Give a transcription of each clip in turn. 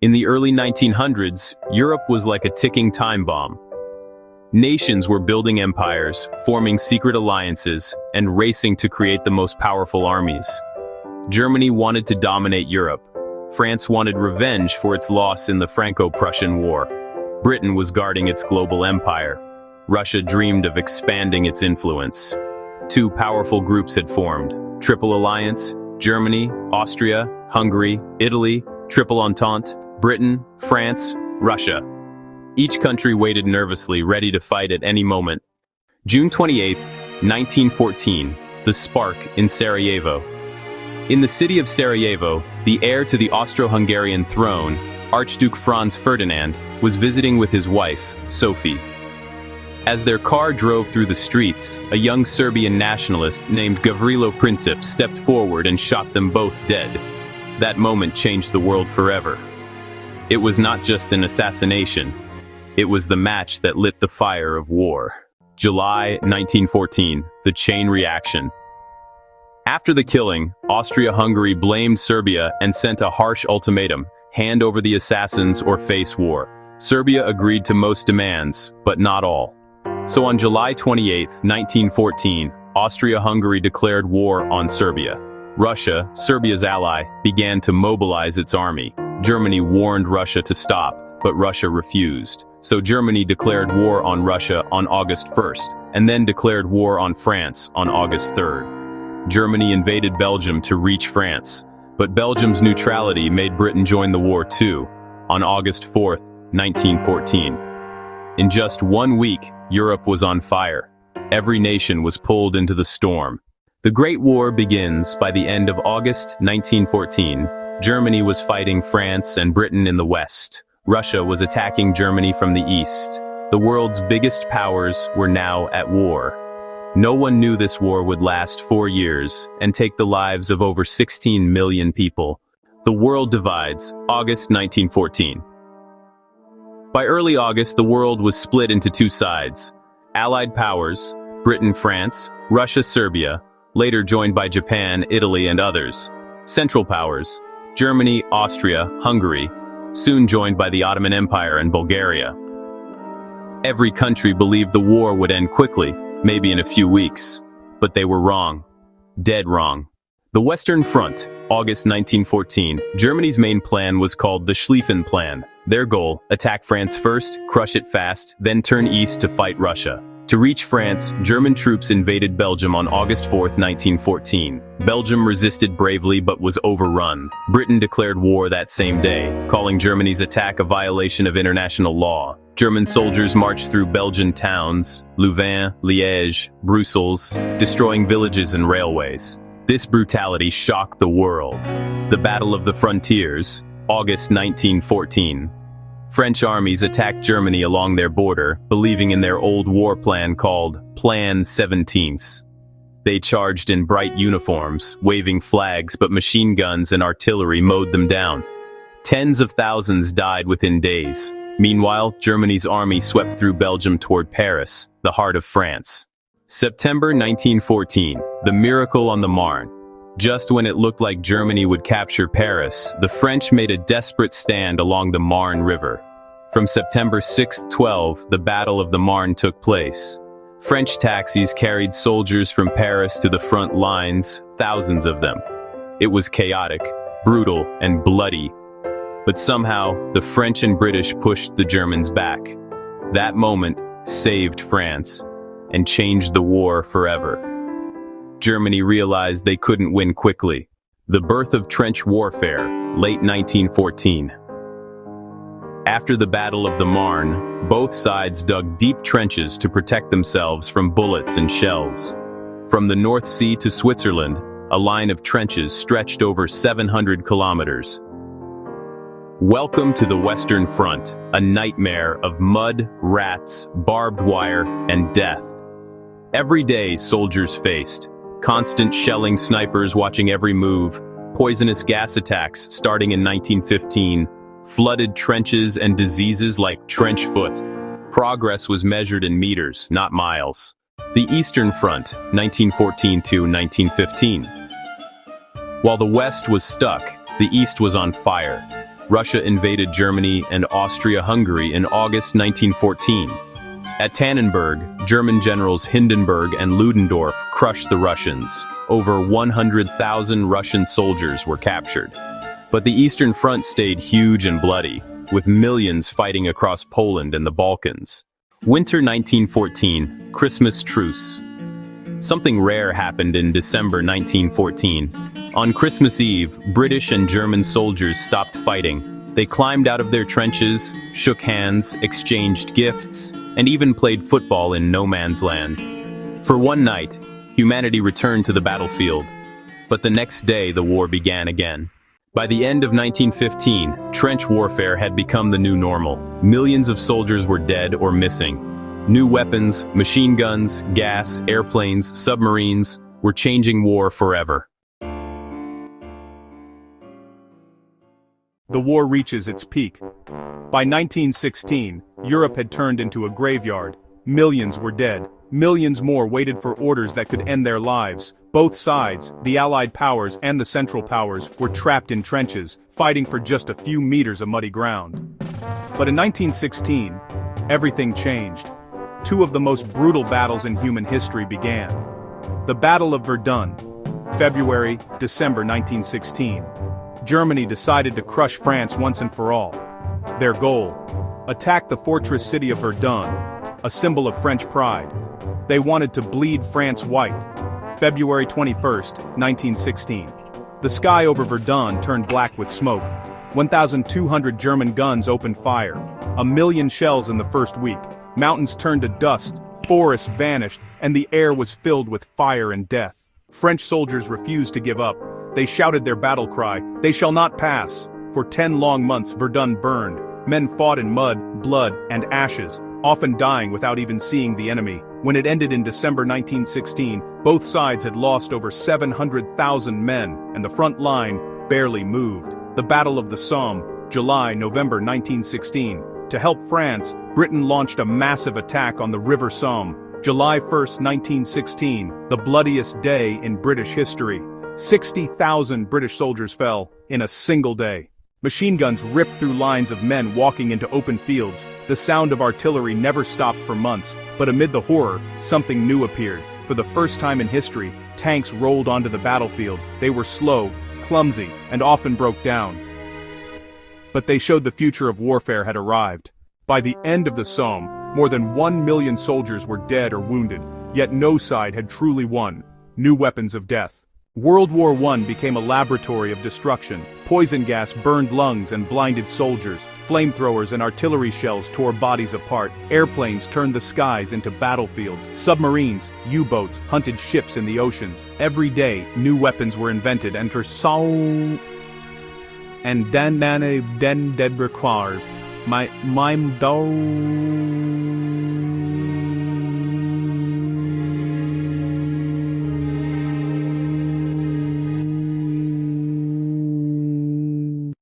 In the early 1900s, Europe was like a ticking time bomb. Nations were building empires, forming secret alliances, and racing to create the most powerful armies. Germany wanted to dominate Europe. France wanted revenge for its loss in the Franco-Prussian War. Britain was guarding its global empire. Russia dreamed of expanding its influence. Two powerful groups had formed: Triple Alliance, Germany, Austria, Hungary, Italy, Triple Entente, Britain, France, Russia. Each country waited nervously, ready to fight at any moment. June 28, 1914, the spark in Sarajevo. In the city of Sarajevo, the heir to the Austro-Hungarian throne, Archduke Franz Ferdinand, was visiting with his wife, Sophie. As their car drove through the streets, a young Serbian nationalist named Gavrilo Princip stepped forward and shot them both dead. That moment changed the world forever. It was not just an assassination. It was the match that lit the fire of war. July 1914, the chain reaction. After the killing, Austria-Hungary blamed Serbia and sent a harsh ultimatum: hand over the assassins or face war. Serbia agreed to most demands, but not all. So on July 28, 1914, Austria-Hungary declared war on Serbia. Russia, Serbia's ally, began to mobilize its army. Germany warned Russia to stop, but Russia refused. So Germany declared war on Russia on August 1st, and then declared war on France on August 3rd. Germany invaded Belgium to reach France, but Belgium's neutrality made Britain join the war too, on August 4th, 1914. In just 1 week, Europe was on fire. Every nation was pulled into the storm. The Great War begins by the end of August 1914. Germany was fighting France and Britain in the west. Russia was attacking Germany from the east. The world's biggest powers were now at war. No one knew this war would last 4 years and take the lives of over 16 million people. The world divides, August 1914. By early August, the world was split into two sides. Allied powers, Britain, France, Russia, Serbia, later joined by Japan, Italy, and others. Central powers, Germany, Austria, Hungary, soon joined by the Ottoman Empire and Bulgaria. Every country believed the war would end quickly, maybe in a few weeks. But they were wrong. Dead wrong. The Western Front, August 1914, Germany's main plan was called the Schlieffen Plan. Their goal: attack France first, crush it fast, then turn east to fight Russia. To reach France, German troops invaded Belgium on August 4, 1914. Belgium resisted bravely but was overrun. Britain declared war that same day, calling Germany's attack a violation of international law. German soldiers marched through Belgian towns, Louvain, Liège, Brussels, destroying villages and railways. This brutality shocked the world. The Battle of the Frontiers, August 1914. French armies attacked Germany along their border, believing in their old war plan called Plan 17. They charged in bright uniforms, waving flags, but machine guns and artillery mowed them down. Tens of thousands died within days. Meanwhile, Germany's army swept through Belgium toward Paris, the heart of France. September 1914, the miracle on the Marne. Just when it looked like Germany would capture Paris, the French made a desperate stand along the Marne River. From September 6-12, the Battle of the Marne took place. French taxis carried soldiers from Paris to the front lines, thousands of them. It was chaotic, brutal, and bloody. But somehow, the French and British pushed the Germans back. That moment saved France and changed the war forever. Germany realized they couldn't win quickly. The birth of trench warfare, late 1914. After the Battle of the Marne, both sides dug deep trenches to protect themselves from bullets and shells. From the North Sea to Switzerland, a line of trenches stretched over 700 kilometers. Welcome to the Western Front, a nightmare of mud, rats, barbed wire, and death. Every day, soldiers faced constant shelling, snipers watching every move, poisonous gas attacks starting in 1915, flooded trenches and diseases like trench foot. Progress was measured in meters, not miles. The Eastern Front, 1914 to 1915. While the West was stuck, the East was on fire. Russia invaded Germany and Austria-Hungary in August 1914. At Tannenberg, German generals Hindenburg and Ludendorff crushed the Russians. Over 100,000 Russian soldiers were captured. But the Eastern Front stayed huge and bloody, with millions fighting across Poland and the Balkans. Winter 1914, Christmas truce. Something rare happened in December 1914. On Christmas Eve, British and German soldiers stopped fighting. They climbed out of their trenches, shook hands, exchanged gifts, and even played football in no man's land. For one night, humanity returned to the battlefield. But the next day, the war began again. By the end of 1915, trench warfare had become the new normal. Millions of soldiers were dead or missing. New weapons, machine guns, gas, airplanes, submarines were changing war forever. The war reaches its peak. By 1916, Europe had turned into a graveyard. Millions were dead. Millions more waited for orders that could end their lives. Both sides, the Allied powers and the Central Powers, were trapped in trenches, fighting for just a few meters of muddy ground. But in 1916, everything changed. Two of the most brutal battles in human history began. The Battle of Verdun, February-December 1916. Germany decided to crush France once and for all. Their goal: attack the fortress city of Verdun, a symbol of French pride. They wanted to bleed France white. February 21st, 1916. The sky over Verdun turned black with smoke. 1,200 German guns opened fire. 1,000,000 shells in the first week. Mountains turned to dust, forests vanished, and the air was filled with fire and death. French soldiers refused to give up. They shouted their battle cry, "They shall not pass!" For 10 long months Verdun burned. Men fought in mud, blood, and ashes, often dying without even seeing the enemy. When it ended in December 1916, both sides had lost over 700,000 men, and the front line barely moved. The Battle of the Somme, July-November 1916. To help France, Britain launched a massive attack on the River Somme. July 1st, 1916, the bloodiest day in British history. 60,000 British soldiers fell in a single day. Machine guns ripped through lines of men walking into open fields. The sound of artillery never stopped for months, but amid the horror, something new appeared. For the first time in history, tanks rolled onto the battlefield. They were slow, clumsy, and often broke down. But they showed the future of warfare had arrived. By the end of the Somme, more than 1 million soldiers were dead or wounded, yet no side had truly won. New weapons of death. World War I became a laboratory of destruction. Poison gas burned lungs and blinded soldiers. Flamethrowers and artillery shells tore bodies apart. Airplanes turned the skies into battlefields. Submarines, U-boats, hunted ships in the oceans. Every day, new weapons were invented and then dead required.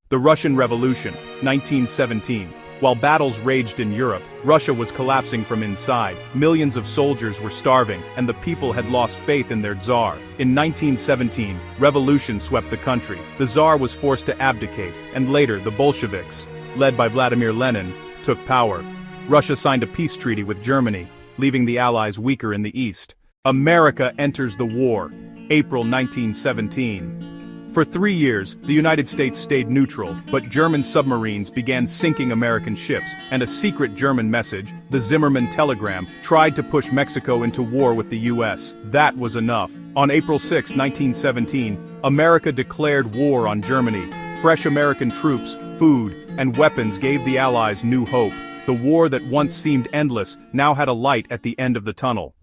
The Russian Revolution, 1917. While battles raged in Europe, Russia was collapsing from inside. Millions of soldiers were starving, and the people had lost faith in their Tsar. In 1917, revolution swept the country. The Tsar was forced to abdicate, and later the Bolsheviks, led by Vladimir Lenin, took power. Russia signed a peace treaty with Germany, leaving the Allies weaker in the east. America enters the war, April 1917. For 3 years, the United States stayed neutral, but German submarines began sinking American ships, and a secret German message, the Zimmermann telegram, tried to push Mexico into war with the U.S. That was enough. On April 6, 1917, America declared war on Germany. Fresh American troops, food, and weapons gave the Allies new hope. The war that once seemed endless now had a light at the end of the tunnel.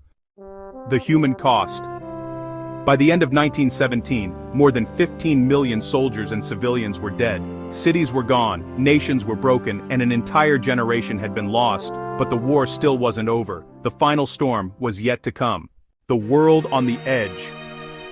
The human cost. By the end of 1917, more than 15 million soldiers and civilians were dead. Cities were gone, nations were broken, and an entire generation had been lost, but the war still wasn't over. The final storm was yet to come. The world on the edge.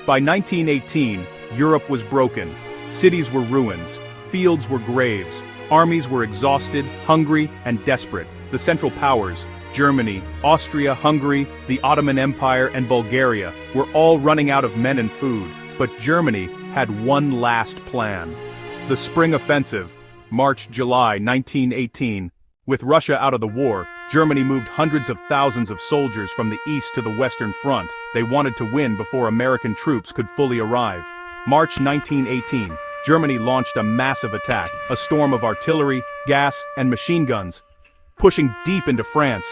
By 1918, Europe was broken. Cities were ruins, fields were graves, armies were exhausted, hungry, and desperate. The Central Powers, Germany, Austria, Hungary, the Ottoman Empire, and Bulgaria were all running out of men and food, but Germany had one last plan. The Spring Offensive, March-July 1918. With Russia out of the war, Germany moved hundreds of thousands of soldiers from the east to the western front. They wanted to win before American troops could fully arrive. March 1918, Germany launched a massive attack, a storm of artillery, gas, and machine guns, pushing deep into France.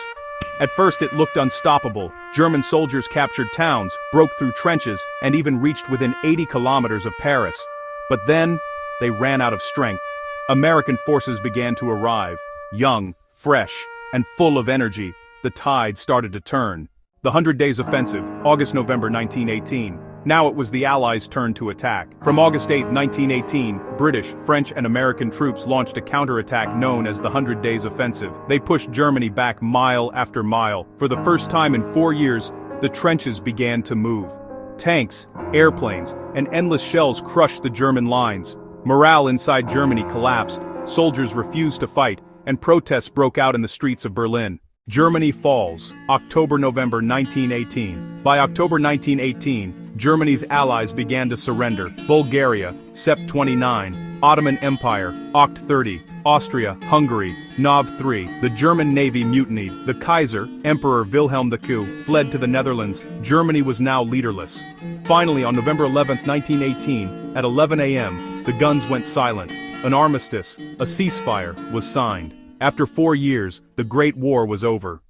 At first it looked unstoppable. German soldiers captured towns, broke through trenches, and even reached within 80 kilometers of Paris. But then, they ran out of strength. American forces began to arrive. Young, fresh, and full of energy, the tide started to turn. The 100 Days Offensive, August-November 1918. Now it was the Allies' turn to attack. From August 8, 1918, British, French, and American troops launched a counterattack known as the 100 Days Offensive. They pushed Germany back mile after mile. For the first time in 4 years, the trenches began to move. Tanks, airplanes, and endless shells crushed the German lines. Morale inside Germany collapsed. Soldiers refused to fight, and protests broke out in the streets of Berlin. Germany falls, October-November 1918. By October 1918, Germany's allies began to surrender. Bulgaria, Sept 29, Ottoman Empire, Oct 30, Austria, Hungary, Nov 3. The German Navy mutinied. The Kaiser, Emperor Wilhelm II, fled to the Netherlands. Germany was now leaderless. Finally, on November 11, 1918, at 11 a.m., the guns went silent. An armistice, a ceasefire, was signed. After 4 years, the Great War was over.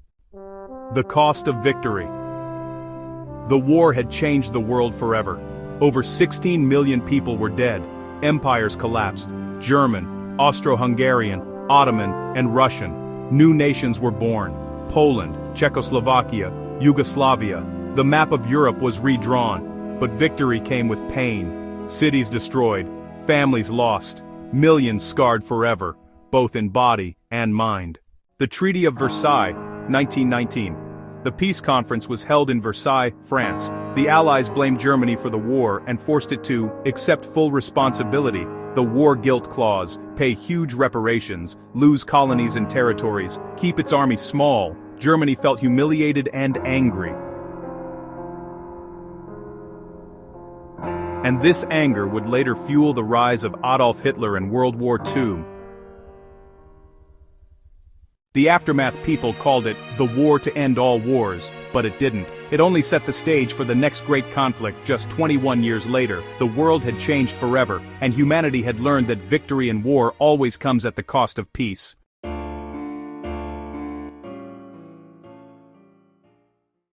The cost of victory. The war had changed the world forever. Over 16 million people were dead. Empires collapsed. German, Austro-Hungarian, Ottoman, and Russian. New nations were born. Poland, Czechoslovakia, Yugoslavia. The map of Europe was redrawn. But victory came with pain. Cities destroyed. Families lost. Millions scarred forever, both in body and mind. The Treaty of Versailles, 1919. The peace conference was held in Versailles, France. The Allies blamed Germany for the war and forced it to accept full responsibility, the war guilt clause, pay huge reparations, lose colonies and territories, keep its army small. Germany felt humiliated and angry. And this anger would later fuel the rise of Adolf Hitler in World War II. The aftermath people called it the war to end all wars, but it didn't. It only set the stage for the next great conflict just 21 years later. The world had changed forever, and humanity had learned that victory in war always comes at the cost of peace.